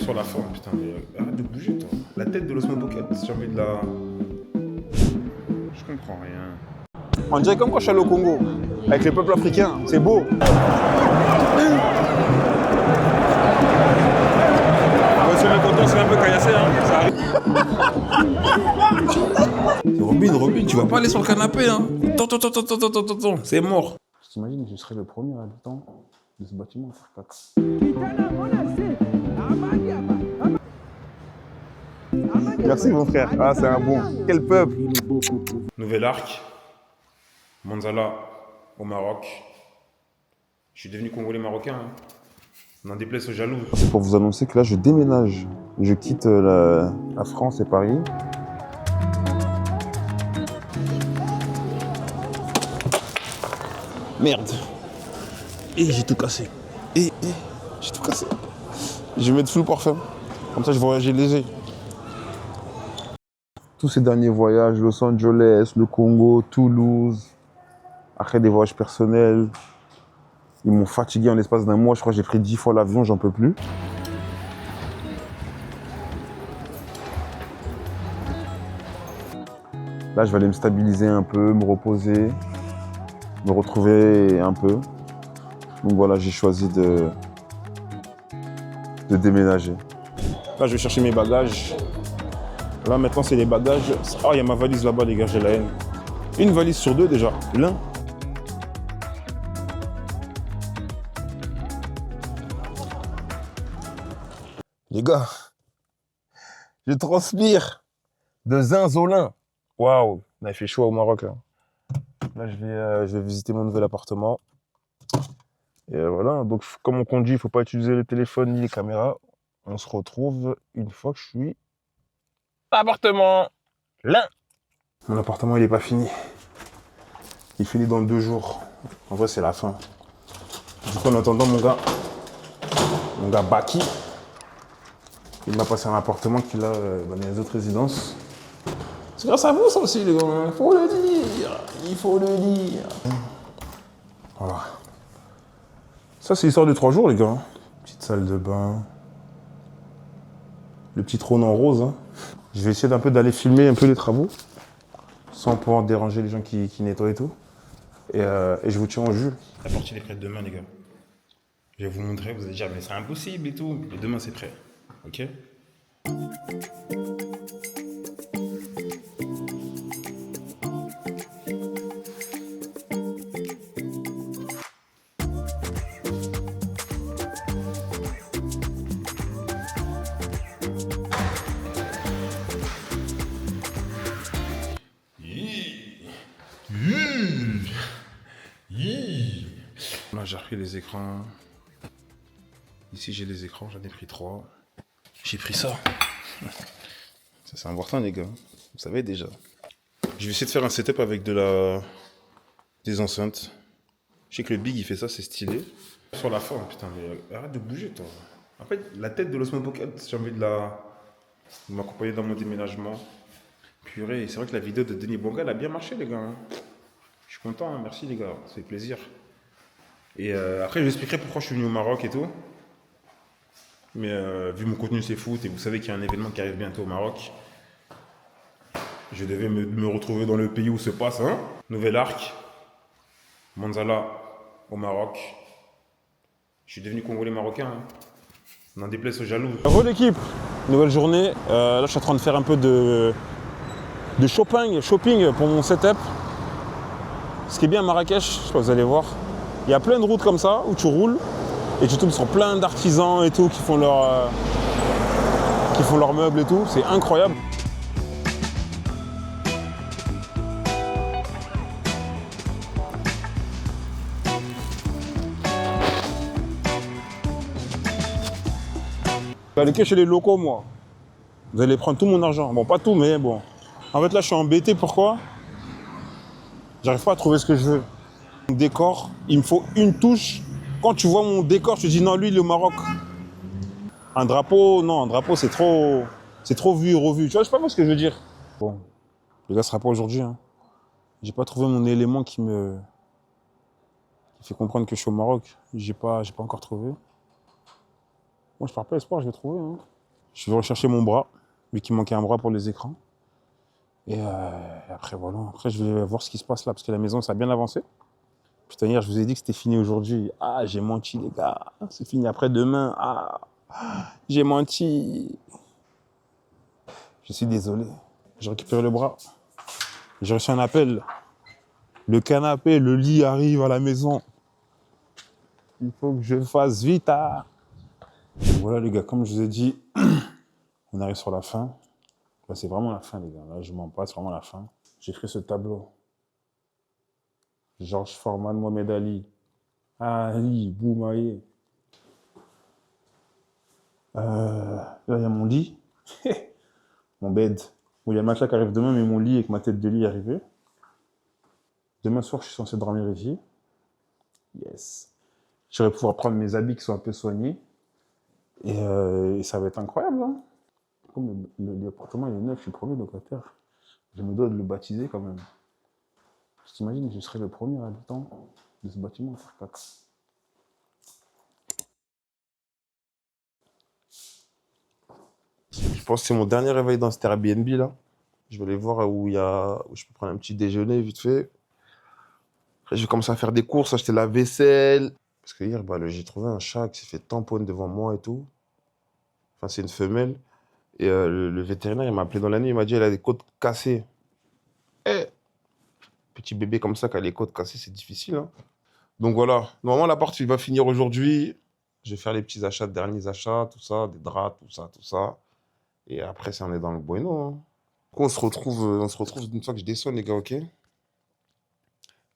Sur la forme, putain, mais arrête de bouger, toi. La tête de l'Osmo Pocket, j'ai envie de la... Je comprends rien. On dirait comme quand je suis allé au Congo, avec les peuples africains, c'est beau. C'est le content, c'est un peu caillassé, hein. Ça arrive. Robin, tu vas pas aller sur le canapé, hein. Attends, c'est mort. T'imagines que je serais le premier habitant de ce bâtiment à faire caca. Merci mon frère. Ah, c'est un bon. Quel peuple. Nouvel arc. Manzala au Maroc. Je suis devenu Congolais marocain. Hein. N'en déplaise aux jaloux. C'est pour vous annoncer que là, je déménage. Je quitte la France et Paris. Merde. Et j'ai tout cassé. Et j'ai tout cassé. Je vais mettre full parfum. Comme ça, je vais voyager léger. Tous ces derniers voyages, Los Angeles, le Congo, Toulouse, après des voyages personnels, ils m'ont fatigué en l'espace d'un mois. Je crois que j'ai pris 10 fois l'avion, j'en peux plus. Là, je vais aller me stabiliser un peu, me reposer, me retrouver un peu. Donc voilà, j'ai choisi de déménager. Là, je vais chercher mes bagages. Là, maintenant, c'est les bagages. Ah, il y a ma valise là-bas, les gars, j'ai la haine. Une valise sur deux, déjà. L'un. Les gars, je transpire de zinzolin. Waouh, il fait chaud au Maroc, là. Là, je vais visiter mon nouvel appartement. Et voilà, donc comme on conduit, il ne faut pas utiliser le téléphone ni les caméras. On se retrouve une fois que je suis appartement. Là. Mon appartement, il n'est pas fini. Il finit dans 2 jours. En vrai, c'est la fin. Du coup, en attendant, mon gars Baki, il m'a passé un appartement qu'il a dans les autres résidences. C'est grâce à vous, ça aussi, les gars. Il faut le dire. Il faut le dire. Voilà. Ça, c'est l'histoire de 3 jours, les gars. Petite salle de bain. Le petit trône en rose. Hein. Je vais essayer d'aller filmer un peu les travaux. Sans pouvoir déranger les gens qui nettoient et tout. Et je vous tiens au jus. La partie est prête demain, les gars. Je vais vous montrer, vous allez dire, mais c'est impossible et tout. Mais demain, c'est prêt. Ok? Là, j'ai repris les écrans. Ici, j'ai les écrans, j'en ai pris 3. J'ai pris ça. Ça, c'est important, les gars. Vous savez déjà. Je vais essayer de faire un setup avec des enceintes. Je sais que le Big, il fait ça, c'est stylé. Sur la forme, putain, mais arrête de bouger, toi. En fait, la tête de l'Osmo Pocket, j'ai envie de m'accompagner dans mon déménagement. Purée, c'est vrai que la vidéo de Denis Bonga, elle a bien marché, les gars. Je suis content, hein. Merci, les gars. Ça fait plaisir. Et après, je vous expliquerai pourquoi je suis venu au Maroc et tout. Mais vu mon contenu c'est foot et vous savez qu'il y a un événement qui arrive bientôt au Maroc, je devais me retrouver dans le pays où se passe, hein. Nouvel arc, Manzala au Maroc. Je suis devenu Congolais marocain. Hein. N'en déplaise aux jaloux. Re l'équipe, nouvelle journée. Là, je suis en train de faire un peu de shopping pour mon setup. Ce qui est bien à Marrakech, je sais pas, vous allez voir. Il y a plein de routes comme ça où tu roules et tu tombes sur plein d'artisans et tout qui font leurs meubles et tout. C'est incroyable. Je vais aller chez les locaux, moi. Vous allez prendre tout mon argent. Bon, pas tout, mais bon. En fait, là, je suis embêté. Pourquoi? J'arrive pas à trouver ce que je veux. Mon décor, il me faut une touche. Quand tu vois mon décor, tu te dis non, lui, il est au Maroc. Un drapeau, non, un drapeau, c'est trop vu et revu. Tu vois, je sais pas ce que je veux dire. Bon, le gars sera pas aujourd'hui. Hein. J'ai pas trouvé mon élément qui fait comprendre que je suis au Maroc. J'ai pas encore trouvé. Moi, je pars pas espoir, je vais trouver. Hein. Je vais rechercher mon bras, vu qu'il manquait un bras pour les écrans. Et après, voilà. Après, je vais voir ce qui se passe là, parce que la maison, ça a bien avancé. Putain, hier, je vous ai dit que c'était fini aujourd'hui. Ah, j'ai menti, les gars. C'est fini après-demain. Ah, j'ai menti. Je suis désolé. J'ai récupéré le bras. J'ai reçu un appel. Le canapé, le lit arrive à la maison. Il faut que je le fasse vite. Ah. Voilà, les gars, comme je vous ai dit, on arrive sur la fin. Là, c'est vraiment la fin, les gars. Là, je m'en passe, c'est vraiment la fin. J'ai fait ce tableau. Georges Foreman, Mohamed Ali. Ali Boumaï. Là, il y a mon lit. Mon bed. Bon, il y a Macha qui arrive demain, mais mon lit avec ma tête de lit est arrivé. Demain soir, je suis censé dormir ici. Yes. Je vais pouvoir prendre mes habits qui sont un peu soignés. Et ça va être incroyable. Hein. Comme l'appartement est neuf, je suis le premier locataire. Je me dois de le baptiser quand même. Je t'imagine, je serai le premier habitant de ce bâtiment à faire caca. Je pense que c'est mon dernier réveil dans cet Airbnb là. Je vais aller voir où je peux prendre un petit déjeuner vite fait. Après, je vais commencer à faire des courses, acheter la vaisselle. Parce que hier, j'ai trouvé un chat qui s'est fait tamponner devant moi et tout. Enfin, c'est une femelle. Et le vétérinaire, il m'a appelé dans la nuit, il m'a dit elle a des côtes cassées. Eh, petit bébé comme ça qui a les côtes cassées, c'est difficile. Hein. Donc voilà, normalement l'appart il va finir aujourd'hui. Je vais faire les petits achats, derniers achats, tout ça, des draps, tout ça, tout ça. Et après, on est dans le bueno. Hein. Du coup, on se retrouve une fois que je descends, les gars, ok?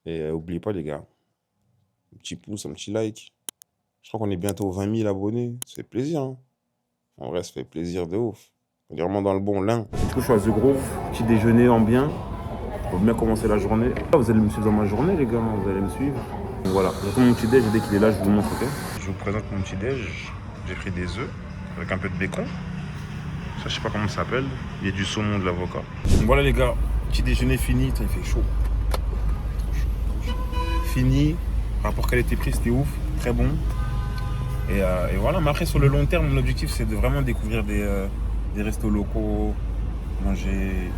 Et n'oubliez pas, les gars, un petit pouce, un petit like. Je crois qu'on est bientôt aux 20 000 abonnés. Ça fait plaisir. Hein. En vrai, ça fait plaisir de ouf. On est vraiment dans le bon lin. Du coup, je suis à The Grove, petit déjeuner en bien. Pour bien commencer la journée. Vous allez me suivre dans ma journée, les gars. Vous allez me suivre. Donc voilà, j'attends mon petit déj. Dès qu'il est là, je vous montre, ok? Je vous présente mon petit déj. J'ai pris des œufs avec un peu de bacon. Ça, je sais pas comment ça s'appelle. Il y a du saumon, de l'avocat. Donc voilà, les gars. Petit déjeuner fini. Il fait chaud. Fini. Par rapport à qualité-prix, c'était ouf. Très bon. Et voilà, mais après, sur le long terme, mon objectif, c'est de vraiment découvrir des restos locaux, manger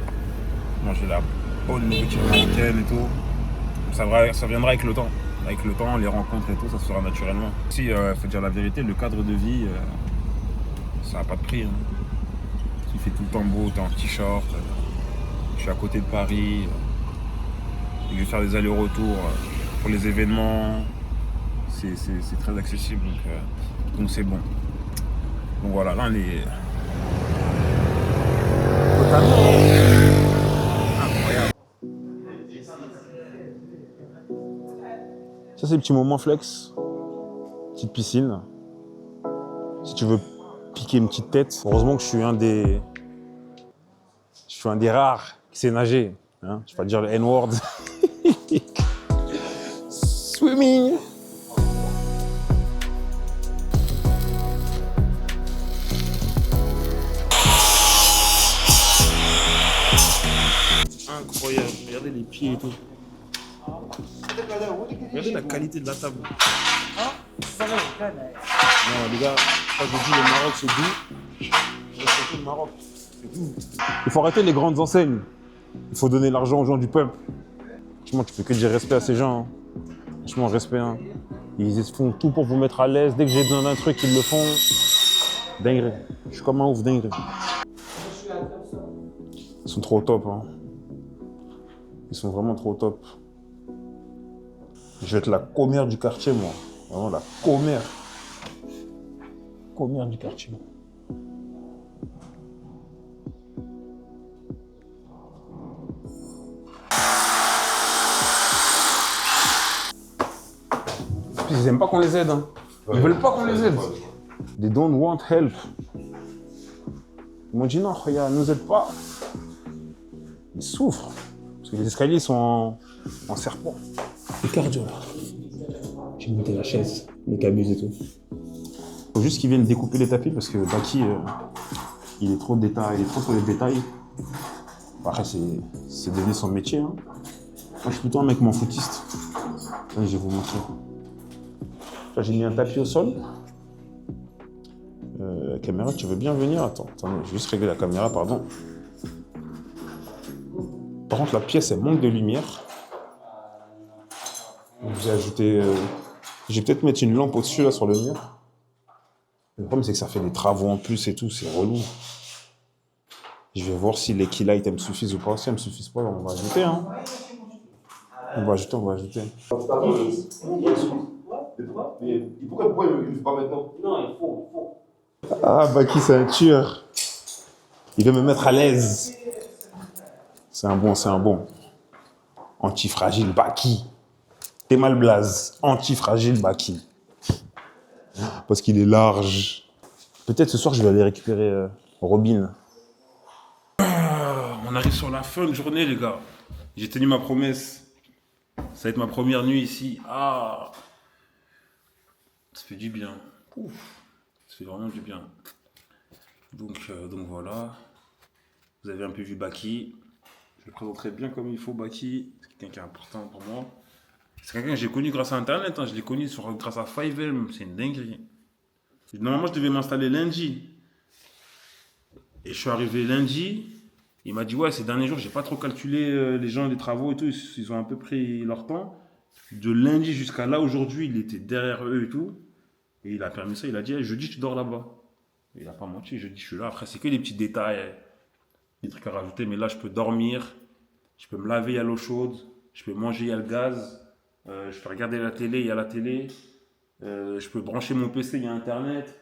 la bonne nourriture marocaine et tout. Ça viendra avec le temps. Avec le temps, les rencontres et tout, ça se fera naturellement. Si, faut dire la vérité, le cadre de vie, ça n'a pas de prix. Hein. Il fait tout le temps beau, t'es en t-shirt. Je suis à côté de Paris. Et je vais faire des allers-retours pour les événements. C'est très accessible, donc c'est bon. Donc voilà, là on est totalement incroyable. Ça c'est le petit moment flex, petite piscine. Si tu veux piquer une petite tête, heureusement que je suis un des rares qui sait nager. Hein, je vais pas dire le N-word. Swimming. Incroyable, regardez les pieds et tout. Regardez la qualité de la table. Non, les gars, quand je dis le Maroc c'est doux, c'est le Maroc. C'est doux. Il faut arrêter les grandes enseignes. Il faut donner l'argent aux gens du peuple. Franchement, tu peux que dire respect à ces gens. Hein. Franchement, respect. Hein. Ils font tout pour vous mettre à l'aise. Dès que j'ai besoin d'un truc, ils le font. Dinguerie. Je suis comme un ouf, dinguerie. Ils sont trop top. Hein. Ils sont vraiment trop top. Je vais être la commère du quartier, moi. Vraiment la commère. Commère du quartier. Ils aiment pas qu'on les aide. Hein. Ils veulent pas qu'on les aide. They don't want help. Ils m'ont dit non, regarde, nous aide pas. Ils souffrent. Parce que les escaliers sont en serpent. Le cardio là. J'ai monté la chaise, les cabus et tout. Faut juste qu'ils viennent découper les tapis parce que Baki, il est trop sur les détails. Après, c'est devenu son métier. Hein. Moi, je suis plutôt un mec m'en foutiste. Là, je vais vous montrer. Là, j'ai mis un tapis au sol. La caméra, tu veux bien venir? Attends, je vais juste régler la caméra, pardon. Par contre, la pièce, elle manque de lumière. Donc, j'ai ajouté... Je vais peut-être mettre une lampe au-dessus, là, sur le mur. Le problème, c'est que ça fait des travaux en plus et tout, c'est relou. Je vais voir si les key lights, elles me suffisent ou pas. Si elles me suffisent pas, on va ajouter, hein. On va ajouter. Pourquoi il ne le fait pas maintenant? Non, il faut. Ah, Baki, c'est un tueur. Il veut me mettre à l'aise. C'est un bon. Antifragile Baki. T'es mal blaze. Antifragile Baki. Parce qu'il est large. Peut-être ce soir, je vais aller récupérer Robin. On arrive sur la fin de journée, les gars. J'ai tenu ma promesse. Ça va être ma première nuit ici. Ah, ça fait du bien. Ouf. Ça fait vraiment du bien. Donc voilà. Vous avez un peu vu Baki. Je le présenterai bien comme il faut, Baki. C'est quelqu'un qui est important pour moi. C'est quelqu'un que j'ai connu grâce à Internet. Hein. Je l'ai connu grâce à 5M. C'est une dinguerie. Normalement, je devais m'installer lundi. Et je suis arrivé lundi. Il m'a dit, ouais, ces derniers jours, j'ai pas trop calculé les gens, les travaux et tout. Ils ont un peu pris leur temps. De lundi jusqu'à là, aujourd'hui, il était derrière eux et tout. Et il a permis ça. Il a dit, hey, jeudi, tu dors là-bas. Il n'a pas menti. Jeudi, je suis là. Après, c'est que des petits détails, des trucs à rajouter. Mais là, je peux dormir. Je peux me laver à l'eau chaude. Je peux manger, il y a le gaz. Je peux regarder la télé, il y a la télé. Je peux brancher mon PC, il y a Internet.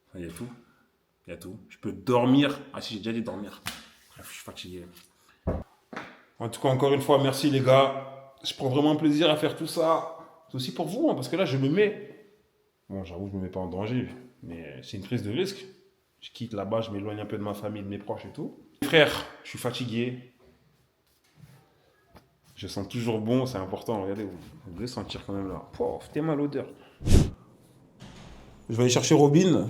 Enfin, il y a tout. Il y a tout. Je peux dormir. Ah si, j'ai déjà dit dormir. Bref, je suis fatigué. En tout cas, encore une fois, merci les gars. Je prends vraiment plaisir à faire tout ça. C'est aussi pour vous, hein, parce que là, je me mets... Bon, j'avoue, je ne me mets pas en danger. Mais c'est une prise de risque. Je quitte là-bas, je m'éloigne un peu de ma famille, de mes proches et tout. Frère, je suis fatigué. Je sens toujours bon, c'est important. Regardez, vous devez sentir quand même là. Pouf, t'es mal l'odeur. Je vais aller chercher Robin.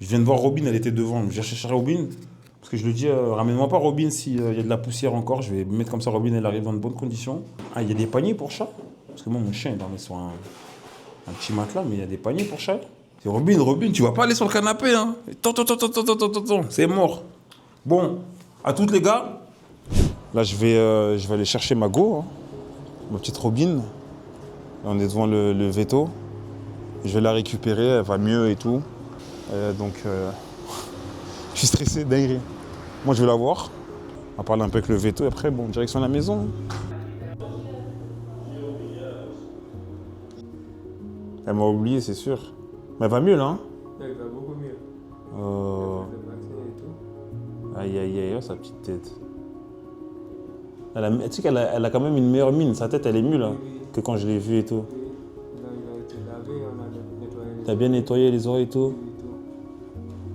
Je viens de voir Robin, elle était devant. Je vais chercher Robin. Parce que je lui dis, ramène-moi pas Robin s'il y a de la poussière encore. Je vais mettre comme ça Robin, elle arrive dans de bonnes conditions. Ah, il y a des paniers pour chat. Parce que moi, mon chien, il dormait sur un petit matelas, mais il y a des paniers pour chat. C'est Robin, tu vas pas aller sur le canapé, hein. Attends, c'est mort. Bon, à toutes les gars. Là, je vais aller chercher ma go, hein, ma petite Robin. Là, on est devant le veto. Je vais la récupérer, elle va mieux et tout. Donc, je suis stressé, dinguerie. Moi, je vais la voir. On va parler un peu avec le veto. Et après, bon, direction la maison. Elle m'a oublié, c'est sûr. Mais elle va mieux, là. Hein. Elle va beaucoup mieux. Aïe, sa petite tête. Tu sais qu'elle a quand même une meilleure mine. Sa tête, elle est mieux, là, que quand je l'ai vue et tout. Là, il a été lavé, on a nettoyé. T'as bien nettoyé les oreilles et tout.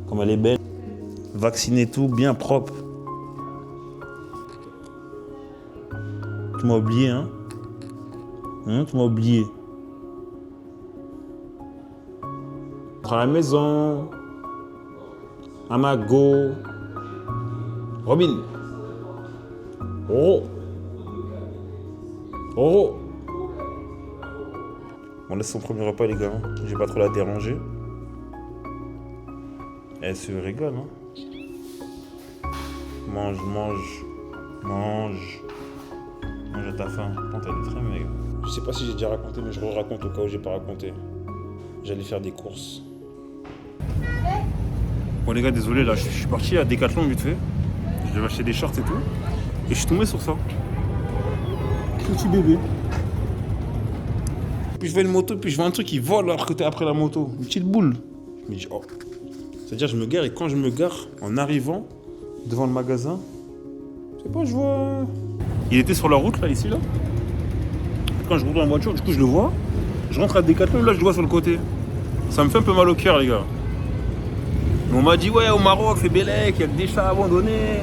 Comme elle est belle. Vacciné tout, bien propre. Tu m'as oublié, hein? Tu m'as oublié. À la maison. À ma go. Robin. Oh. On laisse son premier repas, les gars. Je vais pas trop la déranger. Elle se régale, hein. Mange à ta faim. Par contre, elle est très maigre. Je sais pas si j'ai déjà raconté, mais je re-raconte au cas où j'ai pas raconté. J'allais faire des courses. Bon les gars, désolé, là, je suis parti à Decathlon vite fait. Je devais acheter des shorts et tout. Et je suis tombé sur ça. Petit bébé. Puis je vois une moto, puis je vois un truc qui vole alors que t'es après la moto. Une petite boule. Je me dis, oh. C'est-à-dire, je me gare et quand je me gare, en arrivant devant le magasin, je sais pas, je vois... Il était sur la route, là, ici, là. Quand je roule en voiture, du coup, je le vois. Je rentre à Decathlon, là, je le vois sur le côté. Ça me fait un peu mal au cœur, les gars. Mais on m'a dit, ouais, au Maroc, c'est Bélec, il y a que des chats abandonnés.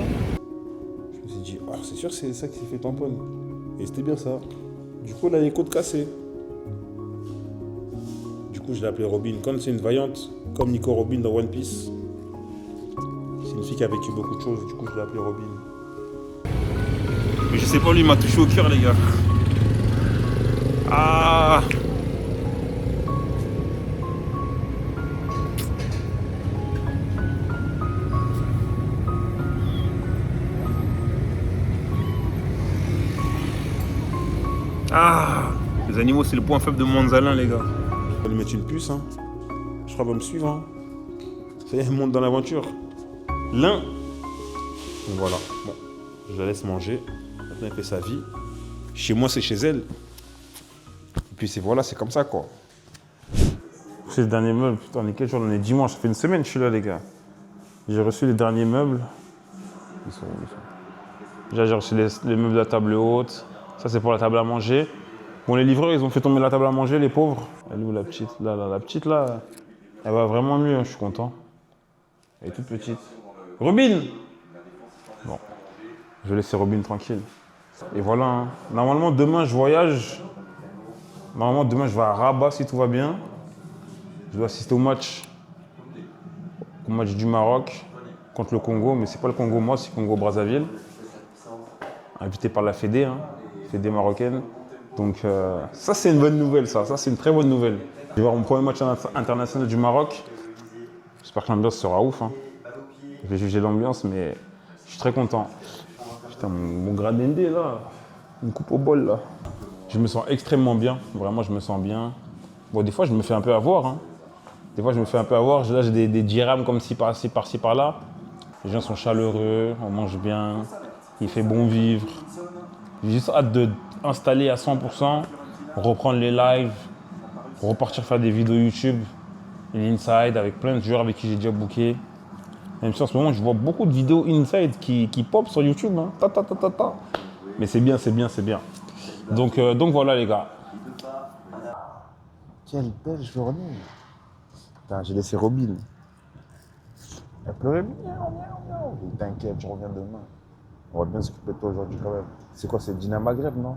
Je me suis dit, oh, c'est sûr que c'est ça qui s'est fait tamponner. Et c'était bien ça. Du coup, là, les côtes cassées. Du coup, je l'ai appelée Robin. Comme c'est une vaillante, comme Nico Robin dans One Piece. C'est une fille qui a vécu beaucoup de choses. Du coup, je l'ai appelée Robin. Mais je sais pas, lui, il m'a touché au cœur, les gars. Ah! Ah, les animaux, c'est le point faible de Manzalin, les gars. On va lui mettre une puce, hein. Je crois qu'il va me suivre, hein. Ça y est, il monte dans l'aventure. L'un. Donc voilà. Bon, je la laisse manger. Maintenant, elle fait sa vie. Chez moi, c'est chez elle. Et puis, voilà, c'est comme ça, quoi. C'est le dernier meuble. Putain, on est quel jour? On est dimanche. Ça fait une semaine que je suis là, les gars. J'ai reçu les derniers meubles. Ils sont. Déjà, j'ai reçu les meubles de la table haute. Ça, c'est pour la table à manger. Bon, les livreurs, ils ont fait tomber la table à manger, les pauvres. Elle est où, la petite? Là, la petite, là, elle va vraiment mieux, hein, je suis content. Elle est toute petite. Robin! Bon, je vais laisser Robin tranquille. Et voilà, hein. Normalement, demain, je voyage. Normalement, demain, je vais à Rabat, si tout va bien. Je dois assister au match du Maroc contre le Congo. Mais c'est pas le Congo, moi, c'est Congo Brazzaville. Invité par la Fédé, hein, Fédé marocaine. Donc ça, c'est une bonne nouvelle, ça. Ça, c'est une très bonne nouvelle. Je vais voir mon premier match international du Maroc. J'espère que l'ambiance sera ouf, hein. Je vais juger l'ambiance, mais je suis très content. Putain, mon gradende, là, une coupe au bol, là. Je me sens extrêmement bien. Vraiment, je me sens bien. Bon, des fois, je me fais un peu avoir, hein. Des fois, je me fais un peu avoir. Là, j'ai des dirhams comme ci, par-ci, par-là. Les gens sont chaleureux, on mange bien, il fait bon vivre. J'ai juste hâte d'installer à 100%, reprendre les lives, repartir faire des vidéos YouTube, l'inside avec plein de joueurs avec qui j'ai déjà booké. Même si en ce moment, je vois beaucoup de vidéos inside qui pop sur YouTube. Hein. Mais c'est bien, c'est bien, c'est bien. Donc voilà, les gars. Quelle belle journée. Putain, j'ai laissé Robin. Elle pleurait. Miaou, miaou, miaou. T'inquiète, je reviens demain. On va bien s'occuper de toi aujourd'hui quand même. C'est quoi, c'est Dina Maghreb, non?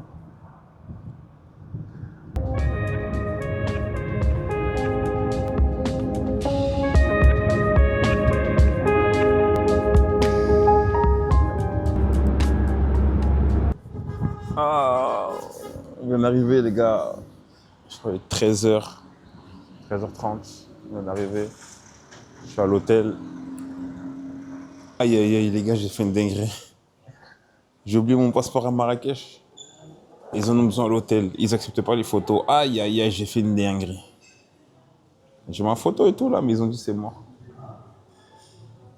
Ah, on vient d'arriver, les gars. Je crois qu'il est 13h, 13h30. On vient d'arriver. Je suis à l'hôtel. Aïe, aïe, aïe, les gars, j'ai fait une dinguerie. J'ai oublié mon passeport à Marrakech. Ils en ont besoin à l'hôtel. Ils n'acceptent pas les photos. Aïe, aïe, aïe, j'ai fait une dinguerie. J'ai ma photo et tout là, mais ils ont dit c'est mort.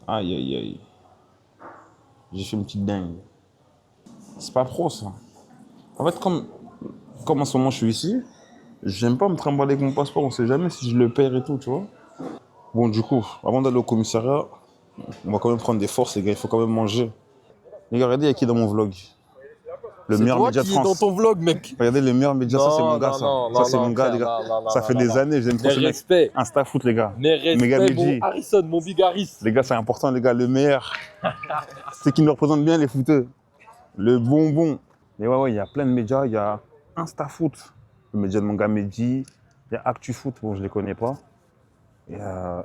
Aïe, aïe, aïe. J'ai fait une petite dingue. C'est pas pro, ça. En fait, comme en ce moment je suis ici, j'aime pas me trimballer avec mon passeport. On sait jamais si je le perds et tout, tu vois. Bon, du coup, avant d'aller au commissariat, on va quand même prendre des forces, les gars. Il faut quand même manger. Les gars, regardez, il y a qui dans mon vlog? Le meilleur média de France. C'est toi qui es dans ton vlog, mec. Regardez, le meilleur média, ça c'est mon gars, ça. Ça c'est mon gars, les gars. Ça fait des années, je viens de Mes respects. Insta foot, les gars. Mes respects, Méga mon Medji. Harrison, mon Big Harris. Les gars, c'est important, les gars, le meilleur. C'est qui nous représente bien, les footeux. Le bonbon. Mais ouais, il y a plein de médias. Il y a Insta foot, le média de mon gars Medji. Il y a Actu Foot, bon, je les connais pas.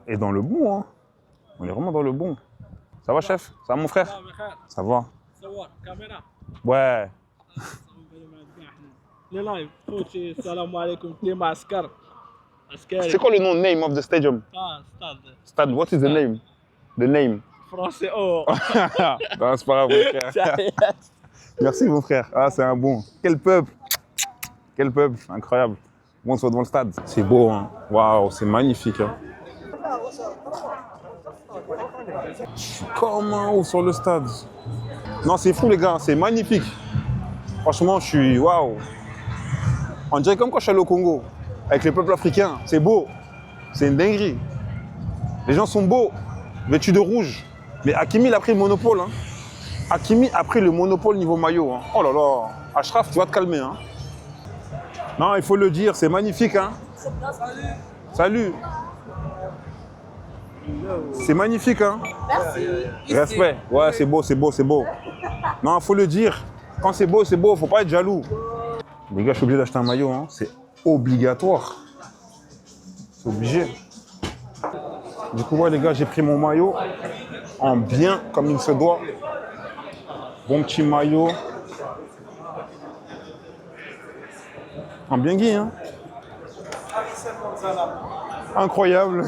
Et dans le bon, hein. On est vraiment dans le bon. Ça va, chef? Ça va, mon frère? Ça va. Ouais. C'est quoi le nom, name of the stadium? Stade, what is the name? The name. Français, oh. Non, c'est pas grave, mon frère. Merci, mon frère. Ah, c'est un bon. Quel peuple. Quel peuple, incroyable. Bon, on se voit devant le stade. C'est beau, hein. Waouh, c'est magnifique. Hein. Je suis comme un ouf sur le stade. Non, c'est fou, les gars, c'est magnifique. Franchement, je suis waouh. On dirait comme quand je suis allé au Congo, avec les peuples africains. C'est beau. C'est une dinguerie. Les gens sont beaux, vêtus de rouge. Mais Hakimi, il a pris le monopole. Hein. Hakimi a pris le monopole niveau maillot. Hein. Oh là là. Achraf, tu vas te calmer. Hein. Non, il faut le dire, c'est magnifique. Hein. Salut. C'est magnifique. Hein. Merci. Respect. Ouais, c'est beau, c'est beau, c'est beau. Non, il faut le dire. Quand c'est beau, faut pas être jaloux. Les gars, je suis obligé d'acheter un maillot. Hein. C'est obligatoire. C'est obligé. Du coup, ouais, les gars, j'ai pris mon maillot en bien, comme il se doit. Bon petit maillot. En bien gay, hein. Incroyable.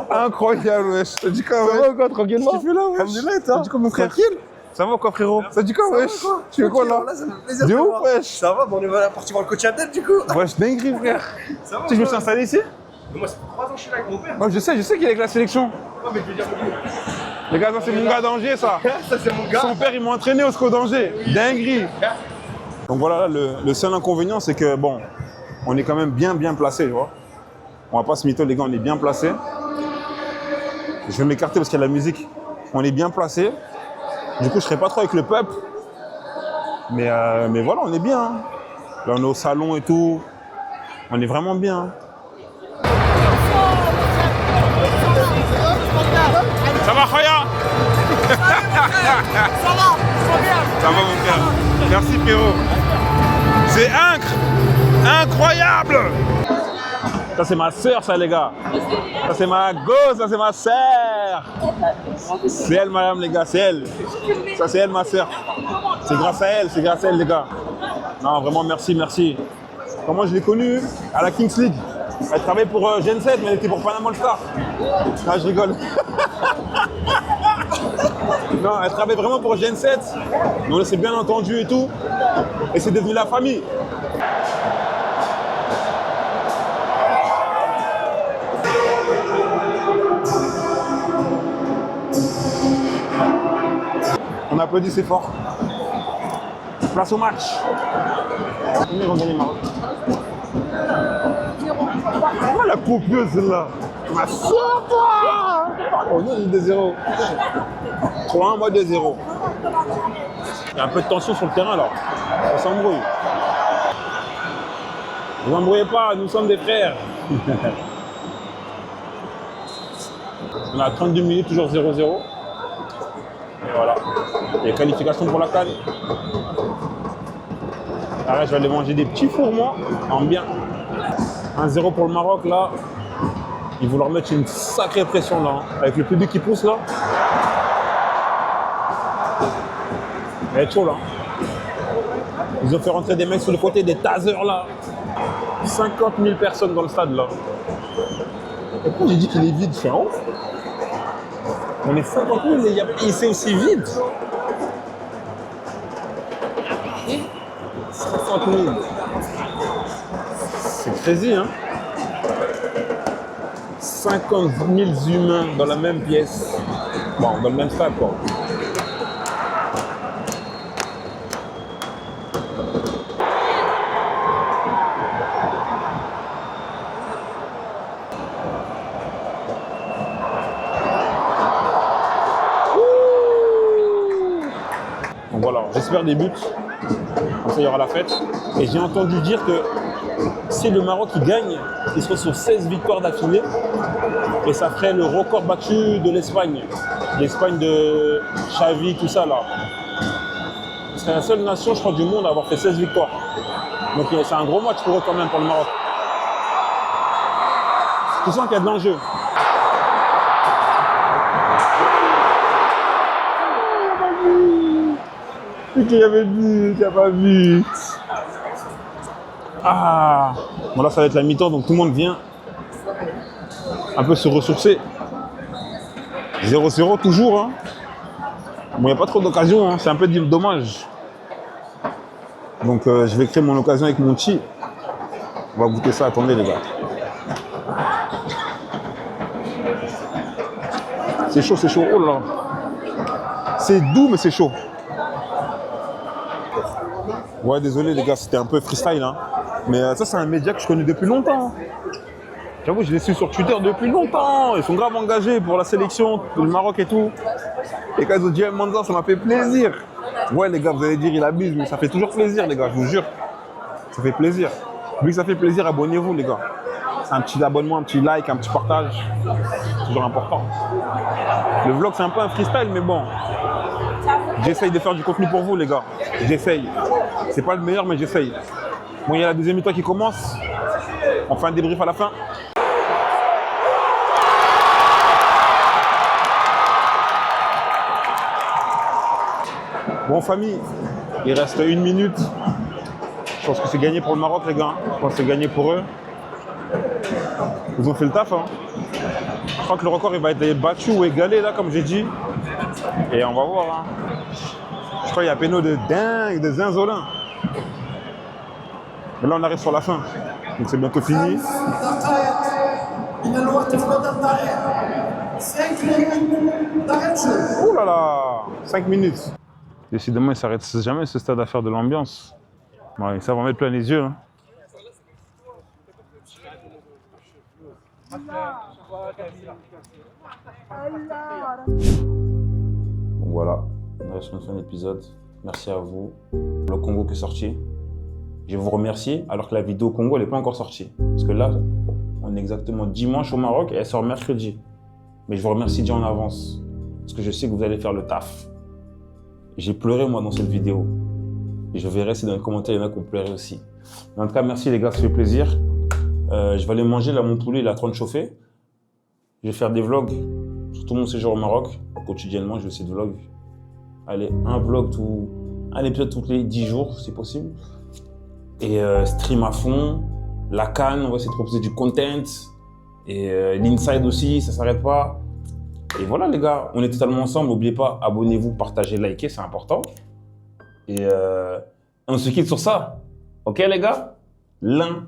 Incroyable, ouais. Je te dis quand même. Ça va ou quoi, tranquillement? Tu fais là, ouais. Alhamdoulilah, toi. Tu dis quoi, mon frère? Tranquille. Ça va quoi, frérot? Ça dit quoi, wesh? Tu fais quoi là? Ça me fait plaisir De de te ouf, voir. wesh? Ça va, bon, on est parti voir le coach Abdel du coup. Wesh, dinguerie, frère. Ça va, Tu sais, je me suis installé ici? Mais moi, ça fait 3 ans que je suis là avec mon père. Ouais, je sais qu'il est avec la sélection. Ouais, mais je veux dire, Les gars, ça c'est mon gars d'Angers, ça. ça c'est mon gars. Son père, il m'a entraîné au SCO d'Angers. Dinguerie. Donc voilà, là, le seul inconvénient, c'est que bon, on est quand même bien placé, tu vois. On va pas se mytho, les gars, on est bien placé. Je vais m'écarter parce qu'il y a la musique. On est bien placé. Du coup, je serai pas trop avec le peuple. Mais voilà, on est bien. Hein. Là, on est au salon et tout. On est vraiment bien. Ça va, Khoya? Ça va, mon frère. Merci, frérot. C'est incroyable. Ça, c'est ma sœur, ça, les gars. Ça, c'est ma gosse, ça, c'est ma sœur. C'est elle, madame, les gars, c'est elle. Ça, c'est elle, ma sœur. C'est grâce à elle, les gars. Non, vraiment, merci. Comment je l'ai connue? À la Kings League. Elle travaillait pour Gen 7, mais elle était pour Panama All Star. Ah, je rigole. Non, elle travaillait vraiment pour Gen 7. On s'est bien entendu et tout. Et c'est devenu la famille. On applaudit, c'est fort. Place au match. Combien vont gagner Maroc? Oh, la copieuse là. Ma soeur, toi. Oh non, 2-0. 3-1, moi 2-0. Il y a un peu de tension sur le terrain là. On s'embrouille. Ne vous embrouillez pas, nous sommes des frères. On a 32 minutes, toujours 0-0. Et voilà. Les qualifications pour la CAN. Là, je vais aller manger des petits fours, moi, en bien. 1-0 pour le Maroc, là. Ils vont leur mettre une sacrée pression, là. Hein. Avec le public qui pousse, là. Elle est chaud, là. Ils ont fait rentrer des mecs sur le côté, des tasers, là. 50 000 personnes dans le stade, là. Et pourquoi j'ai dit qu'il est vide, c'est un ouf. On est 50 000, et c'est aussi vide. 50 000. C'est crazy, hein. 50 000 humains dans la même pièce. Bon, dans le même stade, quoi. Donc voilà, j'espère des buts. Comme ça, il y aura la fête. Et j'ai entendu dire que si le Maroc il gagne, il serait sur 16 victoires d'affilée. Et ça ferait le record battu de l'Espagne. L'Espagne de Xavi, tout ça là. Ce serait la seule nation, je crois, du monde à avoir fait 16 victoires. Donc c'est un gros match pour eux quand même, pour le Maroc. Tu sens qu'il y a de l'enjeu. Qui avait vu, qui n'a pas vu. Ah. Bon là ça va être la mi-temps, donc tout le monde vient un peu se ressourcer. 0-0 toujours. Hein. Bon, il n'y a pas trop d'occasion, hein. C'est un peu dommage. Donc je vais créer mon occasion avec mon chi. On va goûter ça, attendez les gars. C'est chaud, oh là. C'est doux mais c'est chaud. Ouais, désolé les gars, c'était un peu freestyle, hein. Mais ça, c'est un média que je connais depuis longtemps. J'avoue, je les suis sur Twitter depuis longtemps. Ils sont grave engagés pour la sélection, pour le Maroc et tout. Et quand ils ont dit Manza, ça m'a fait plaisir. Ouais, les gars, vous allez dire, il abuse, mais ça fait toujours plaisir, les gars, je vous jure. Ça fait plaisir. Vu que ça fait plaisir, abonnez-vous, les gars. Un petit abonnement, un petit like, un petit partage. C'est toujours important. Le vlog, c'est un peu un freestyle, mais bon. J'essaye de faire du contenu pour vous, les gars. J'essaye. C'est pas le meilleur, mais j'essaye. Bon, il y a la deuxième mi-temps qui commence. On fait un débrief à la fin. Bon, famille, il reste 1 minute. Je pense que c'est gagné pour le Maroc, les gars. Je pense que c'est gagné pour eux. Ils ont fait le taf, hein. Je crois que le record il va être battu ou égalé, là, comme j'ai dit. Et on va voir. Hein. Je crois qu'il y a péno de dingue, de zinzolin. Mais là, on arrive sur la fin. Donc c'est bientôt fini. Oh là là, 5 minutes. Décidément, il ne s'arrête jamais ce stade à faire de l'ambiance. Ouais, ça va mettre plein les yeux. Hein. Donc voilà, on est sur une fin d'épisode. Merci à vous. Le Congo qui est sorti. Je vous remercie alors que la vidéo Congo n'est pas encore sortie. Parce que là, on est exactement dimanche au Maroc et elle sort mercredi. Mais je vous remercie déjà en avance. Parce que je sais que vous allez faire le taf. J'ai pleuré moi dans cette vidéo. Et je verrai si dans les commentaires il y en a qui ont pleuré aussi. Mais en tout cas, merci les gars, ça fait plaisir. Je vais aller manger là, mon poulet, il est en train de chauffer. Je vais faire des vlogs sur tout mon séjour au Maroc. Quotidiennement, je vais essayer de vlog. Allez, un épisode tous les 10 jours, si possible. Et stream à fond. La canne, on va essayer de proposer du content. Et l'inside aussi, ça s'arrête pas. Et voilà les gars, on est totalement ensemble. N'oubliez pas, abonnez-vous, partagez, likez, c'est important. Et on se quitte sur ça. Ok les gars? L'un